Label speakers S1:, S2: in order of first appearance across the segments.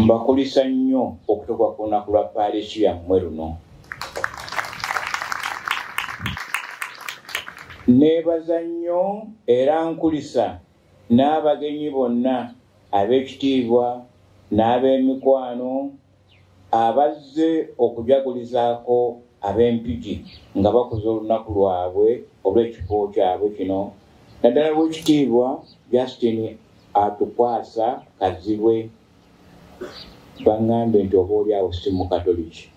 S1: Mbakulisa nnyo okutuuka ku lunaku lwa paalisi yammwe luno. Neebaza nnyo era nkulisa n'abagenyi bonna ab'ekitiibwa n'ab'emikwano abazze okujagulizaako ab'empigi nga bakoze olunaku lwabwe olw'ekifo kyabwe kino. Naddala lw'ekitiibwa Justin Atukwasa Kazibwe, baŋŋambe nti oba oli awo si mukatoliki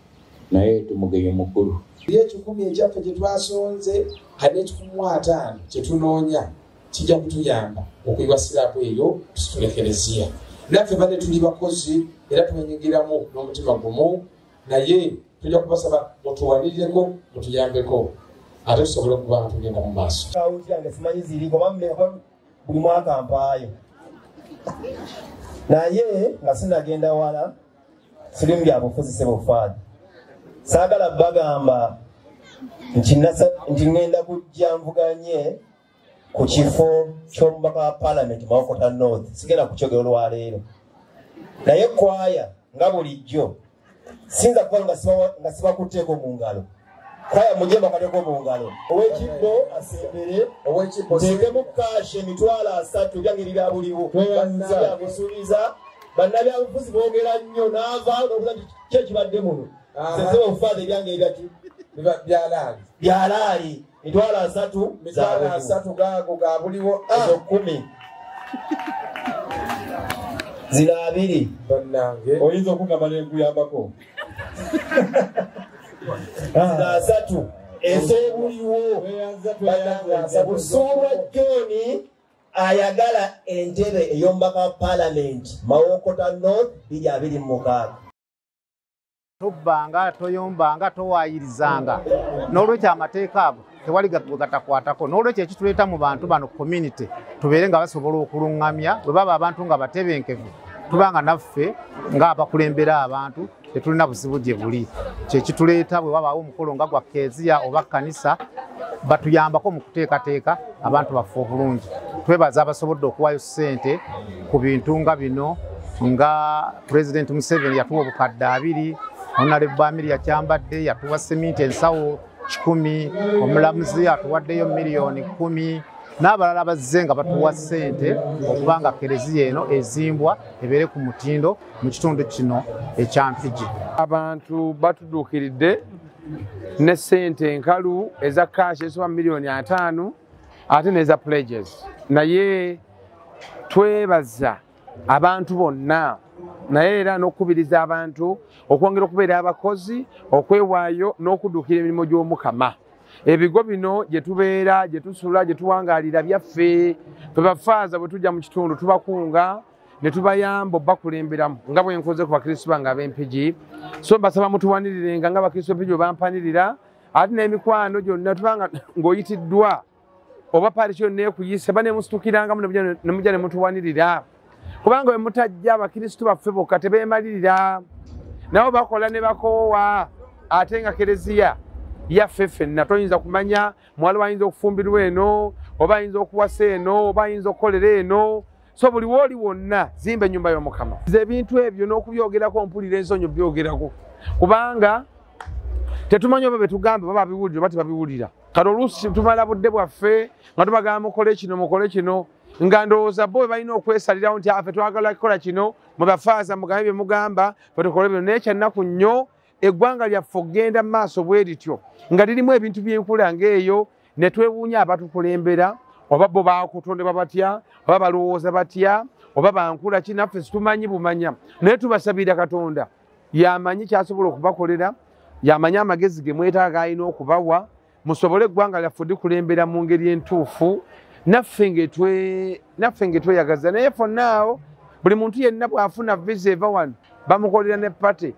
S1: naye tumugenyi mukulu.
S2: Ekikumi ekyaffe kye twasonze kati n'ekikumi 5 kye tunoonya kijja kutuyamba okuyiwasirako eyo tusitule Eklezia. Naffe badde tuli bakozi era tumenyigiramu n'omutima gumu, naye tujja kubasaba mutuwanirireko mutuyambeko ate tusobole okuba nga tugenda mu maaso.
S3: Akawunti yange simanyi ziriko buli mwaka mpaayo, naye nga sinagenda wala sirimu bya bufuzi Ssebufaadi. Saagala bagamba nti ngenda kujja nvuganye ku kifo ky'omubaka wa Parliament Mawokota North. Sigenda kukyogera olwaleero, naye kwaya nga bulijjo sinza kuba nga sibakuteeko mu ngalo. Kwaya mujje bakateeko mu ngalo. Ow'ekibbo asembere, nteekemu kaashe emitwalo 3 byange bya buliwo byakusuubiza. Bannabyabufuzi boogera nnyo n'ava n'okuza nti ki ekibadde muno. Ssebufaadi ebyange ebyaki byalaali mitwalo 3
S2: gaago ga buliwo
S3: ezo 10 zino 2
S2: bannange
S3: oyinza okugamba nenkuyambako zino 3 ez'obuliwo. Busuulwa John ayagala entebe ey'omubaka wa Parliament Mawokota North 26.
S4: Tobbanga toyombanga towayirizanga n'olwekyo amateeka ago tewali gatakwatako. N'olwekyo ekituleeta mu bantu bano community tubeere nga basobola okuluŋŋamya bwe baba abantu nga batebenkevu, tubanga naffe ng'abakulembera abantu tetulina buzibu gye buli. Kyekituleeta bwe wabaawo omukolo nga gwa Eklezia oba kkanisa batuyambako mu kuteekateeka abantu baffe obulungi. Twebaza abasobodde okuwayo ssente ku bintu nga bino, nga President Museveni yatuwa obukadde 2, Honorable Amelia Kyambadde yatuwa seminti ensawo 10, omulamuzi atuwaddeyo miliyoni 10, n'abalala bazze nga batuwa ssente okubanga Eklezia eno ezimbwa ebeere ku mutindo mu kitundu kino ekya Mpigi.
S5: Abantu batuduukiridde ne ssente enkalu eza cash esoba miliyoni 5 ate n'eza pledges. Naye twebaza abantu bonna, naye era n'okubiriza abantu okwongera okubeera abakozi, okwewaayo n'okuddukira emirimu gy'Omukama. Ebigo bino gye tubeera, gye tusula, gye tuwangaalira byaffe, ffe bafaaza bwe tujja mu kitundu tubakunga ne tubayamba bakulemberamu nga bwe nkoze ku bakristo bange ab'Empigi. So mbasaba mutuwanirirenga nga abakristo b'Empigi bwe bampanirira, ate n'emikwano gyonna tubanga ng'oyitiddwa oba paalisi yonna ekuyise banemusitukiranga ne mujja ne mutuwanirira, kubanga bwe mutajja abakristo baffe bokka tebeemalirira, nabo bakola ne bakoowa. Ate nga Eklezia yaffe ffenna toyinza kumanya mwali ayinza okufumbirwa eno oba ayinza okuwasa eno oba ayinza okukolera eno. So buli wooli wonna zimba ennyumba y'Omukama. Ebintu ebyo n'okubyogerako mpulira ensonyi byogerako, kubanga tetumanyi oba betugamba baba biwulira oba tebabiwulira. Kati oluusi tumala budde bwaffe nga tubagamba mukole kino nga ndowooza bo balina okwesalirawo nti affe twagala kukola kino, mwe bafaaza mugambe bye mugamba batukole bino. Naye kyannaku nnyo eggwanga lyaffe okugenda mu maaso bwe lityo nga lirimu ebintu by'enkula ng'eyo, ne twewuunya abatukulembera oba bo baakutondebwa batya oba balowooza batya oba bankula ki, naffe situmanyi bumanya. Naye tubasabira Katonda yamanyi kyasobola okubakolera, yamanyi amagezi ge mwetaaga alina okubawa, musobole eggwanga lyaffe likulembera mu ngeri entuufu, naffe ngetweyagaza. Naye fonnaawo buli muntu yenna bw'afuna visa eva wano bamukolera ne pate